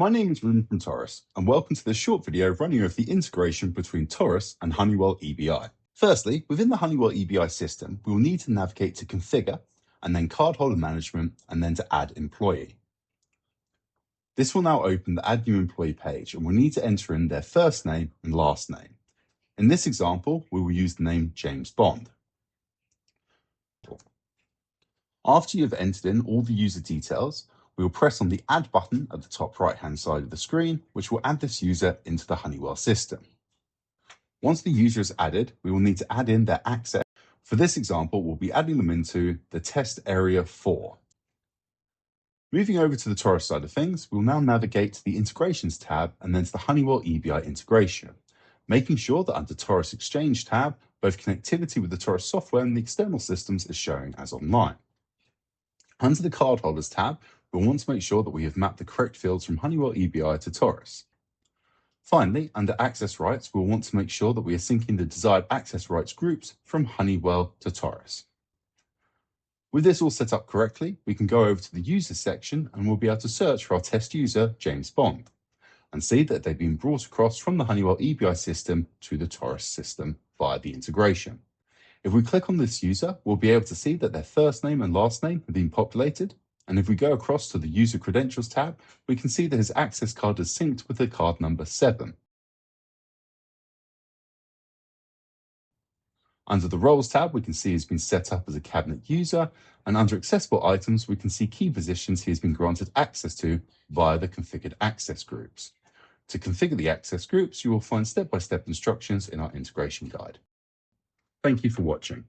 My name is Ruben from Torus, and welcome to this short video running over the integration between Torus and Honeywell EBI. Firstly, within the Honeywell EBI system, we will need to navigate to Configure, and then Cardholder Management, and then to Add Employee. This will now open the Add New Employee page, and we'll need to enter in their first name and last name. In this example, we will use the name James Bond. After you have entered in all the user details, we will press on the Add button at the top right-hand side of the screen, which will add this user into the Honeywell system. Once the user is added, we will need to add in their access. For this example, we'll be adding them into the test area 4. Moving over to the Torus side of things, we'll now navigate to the Integrations tab and then to the Honeywell EBI integration, making sure that under Torus Exchange tab, both connectivity with the Torus software and the external systems is showing as online. Under the Cardholders tab, we'll want to make sure that we have mapped the correct fields from Honeywell EBI to Torus. Finally, under Access Rights, we'll want to make sure that we are syncing the desired access rights groups from Honeywell to Torus. With this all set up correctly, we can go over to the Users section and we'll be able to search for our test user, James Bond, and see that they've been brought across from the Honeywell EBI system to the Torus system via the integration. If we click on this user, we'll be able to see that their first name and last name have been populated. And if we go across to the User Credentials tab, we can see that his access card is synced with the card number 7. Under the Roles tab, we can see he's been set up as a cabinet user, and under Accessible Items, we can see key positions he has been granted access to via the configured access groups. To configure the access groups, you will find step-by-step instructions in our integration guide. Thank you for watching.